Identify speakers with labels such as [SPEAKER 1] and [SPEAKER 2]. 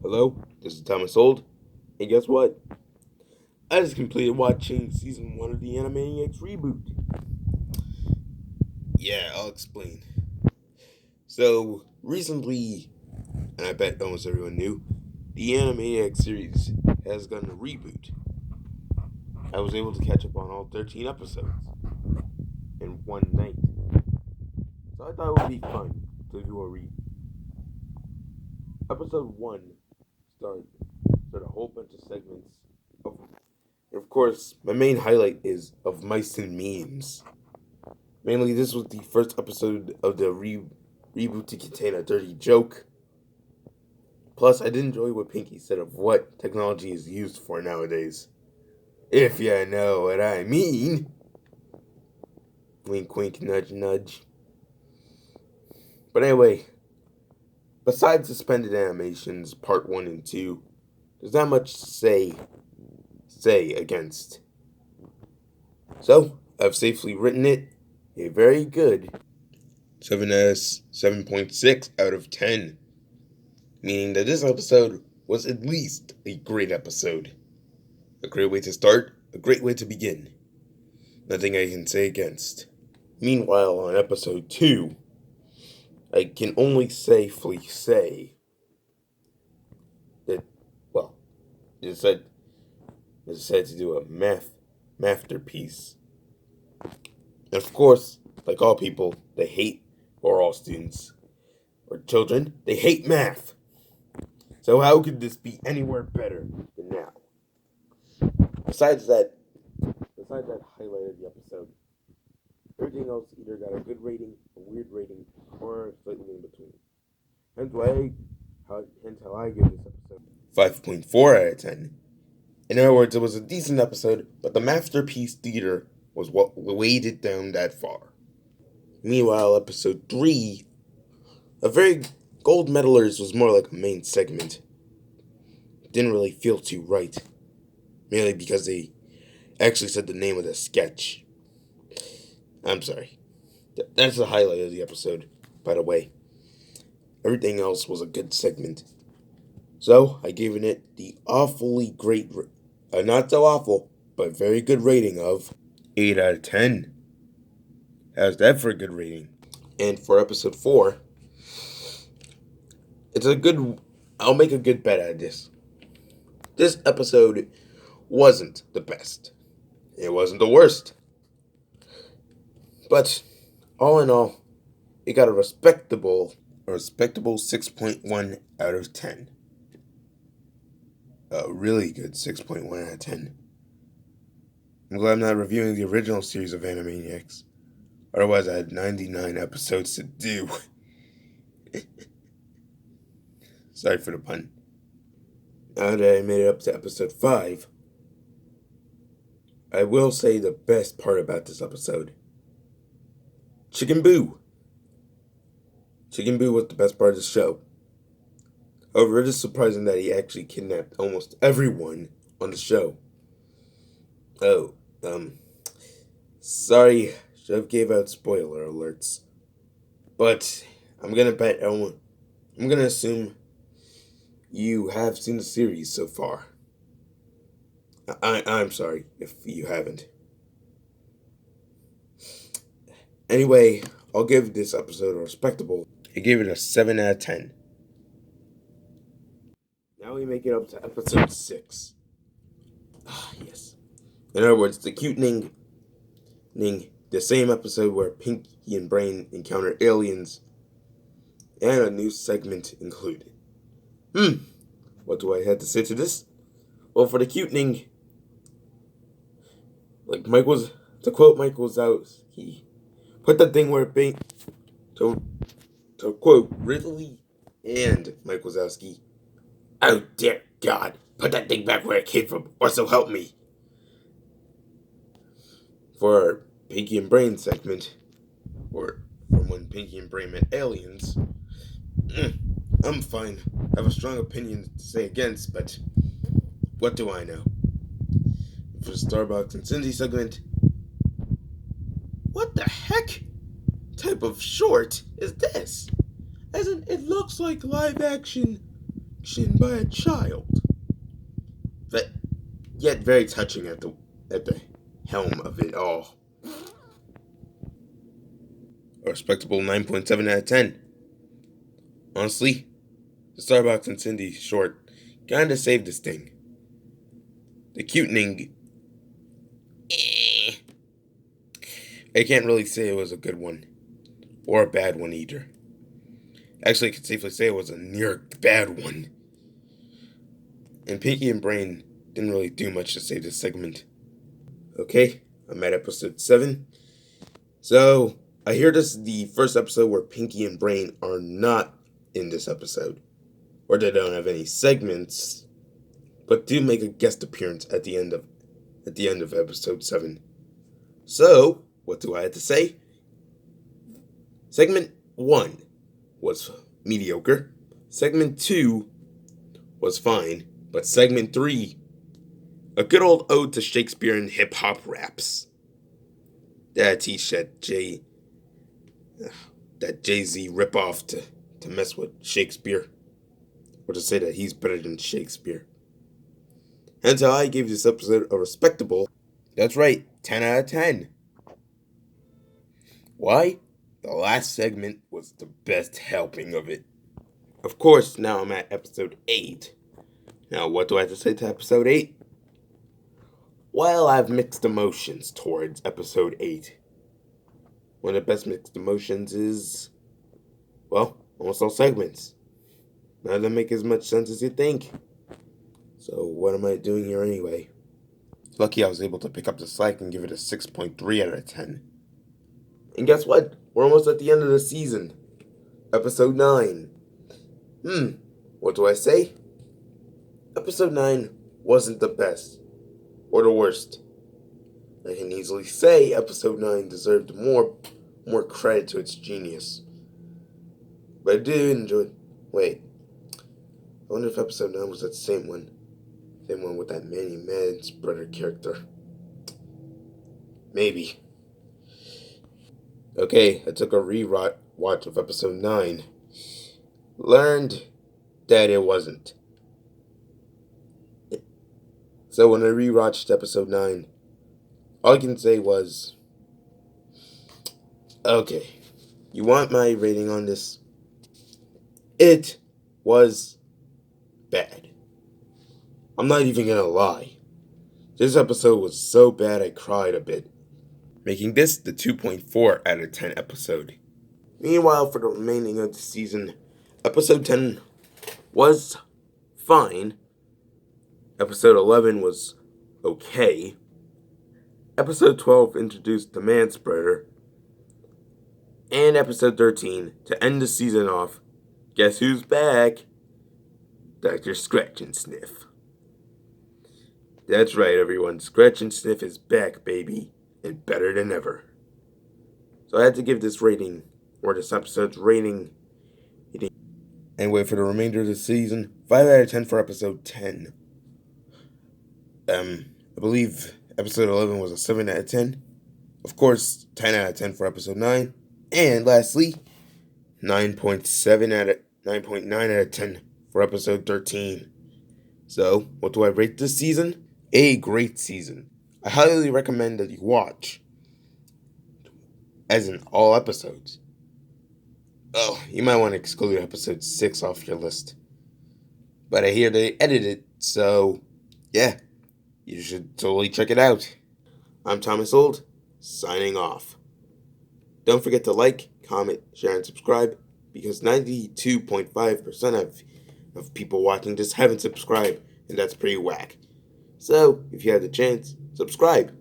[SPEAKER 1] Hello, this is Thomas Old, and guess what? I just completed watching season 1 of the Animaniacs reboot. Yeah, I'll explain. So, recently, and I bet almost everyone knew, the Animaniacs series has gotten a reboot. I was able to catch up on all 13 episodes in one night. So I thought it would be fun to do a reboot. Episode 1 started a whole bunch of segments of, and of course, my main highlight is of mice and memes. Mainly, this was the first episode of the reboot to contain a dirty joke. Plus, I did enjoy what Pinky said of what technology is used for nowadays. If you know what I mean. Wink, wink, nudge, nudge. But anyway, besides suspended animations, part 1 and 2, there's not much to say against. So, I've safely written it a very good 7.6 out of 10. Meaning that this episode was at least a great episode. A great way to start, a great way to begin. Nothing I can say against. Meanwhile, on episode 2, I can only safely say that, well, they decided to do a masterpiece. And of course, like all people, they hate, or all students, or children, they hate math. So how could this be anywhere better than now? Besides that highlight of the episode, everything else either got a good rating, a weird rating, or slightly in between. Hence how I give this episode 5.4 out of 10. In other words, it was a decent episode, but the masterpiece theater was what weighed it down that far. Meanwhile, episode 3, a very gold medalers was more like a main segment. Didn't really feel too right. Mainly because they actually said the name of the sketch. I'm sorry. That's the highlight of the episode, by the way. Everything else was a good segment. So, I gave it the awfully great, not so awful, but very good rating of 8 out of 10. How's that for a good rating? And for episode 4, I'll make a good bet out of this. This episode wasn't the best. It wasn't the worst. But, all in all, it got a respectable 6.1 out of 10. A really good 6.1 out of 10. I'm glad I'm not reviewing the original series of Animaniacs. Otherwise, I had 99 episodes to do. Sorry for the pun. Now that I made it up to episode 5, I will say the best part about this episode. Chicken Boo. Chicken Boo was the best part of the show. However, it is surprising that he actually kidnapped almost everyone on the show. Oh, sorry, should have gave out spoiler alerts. But I'm gonna assume you have seen the series so far. I'm sorry if you haven't. Anyway, I'll give this episode a respectable. I gave it a 7 out of 10. Now we make it up to episode 6. Ah, yes. In other words, the cutening, the same episode where Pinky and Brain encounter aliens, and a new segment included. What do I have to say to this? Well, for the cutening, to quote Mike Wazowski, put the thing where it be, to quote Ridley and Mike Wazowski, oh dear God, put that thing back where it came from, or so help me. For our Pinky and Brain segment, or from when Pinky and Brain met aliens, I'm fine. I have a strong opinion to say against, but what do I know? For the Starbucks and Cindy segment, what the heck type of short is this? As in, it looks like live action direction by a child, but yet very touching at the helm of it all. A respectable 9.7 out of 10. Honestly, the Starbucks and Cindy short kinda saved this thing. The cutening, I can't really say it was a good one, or a bad one either. Actually, I could safely say it was a near bad one. And Pinky and Brain didn't really do much to save this segment. Okay, I'm at episode 7. So, I hear this is the first episode where Pinky and Brain are not in this episode. Or they don't have any segments, but do make a guest appearance at the end of episode 7. So, what do I have to say? Segment 1 was mediocre. Segment 2 was fine. But segment 3, a good old ode to Shakespeare and hip-hop raps. That teach that Jay-Z ripoff to mess with Shakespeare. Or to say that he's better than Shakespeare. Hence how I gave this episode a respectable, that's right, 10 out of 10. Why? The last segment was the best helping of it. Of course, now I'm at episode 8. Now, what do I have to say to episode 8? Well, I have mixed emotions towards episode 8. One of the best mixed emotions is, well, almost all segments. None of them make as much sense as you think. So, what am I doing here anyway? Lucky I was able to pick up the slack and give it a 6.3 out of 10. And guess what? We're almost at the end of the season. Episode 9. What do I say? Episode 9 wasn't the best, or the worst. I can easily say episode 9 deserved more credit to its genius. But I did enjoy. Wait. I wonder if episode 9 was that same one. Same one with that Manny Man's brother character. Maybe. Okay, I took a watch of episode 9. Learned that it wasn't. So when I rewatched episode 9, all I can say was, okay, you want my rating on this? It was bad. I'm not even gonna lie. This episode was so bad I cried a bit, making this the 2.4 out of 10 episode. Meanwhile, for the remaining of the season, episode 10 was fine. Episode 11 was okay. Episode 12 introduced the Manspreader. And episode 13, to end the season off, guess who's back? Dr. Scratch and Sniff. That's right, everyone. Scratch and Sniff is back, baby. And better than ever. So I had to give this rating, or this episode's rating. And wait for the remainder of the season. 5 out of 10 for episode 10. I believe episode 11 was a 7 out of 10. Of course, 10 out of 10 for episode 9. And lastly, 9.9 out of 10 for episode 13. So, what do I rate this season? A great season. I highly recommend that you watch. As in all episodes. Oh, you might want to exclude episode 6 off your list. But I hear they edited it, so yeah. You should totally check it out. I'm Thomas Old, signing off. Don't forget to like, comment, share, and subscribe, because 92.5% of people watching just haven't subscribed, and that's pretty whack. So, if you have the chance, subscribe.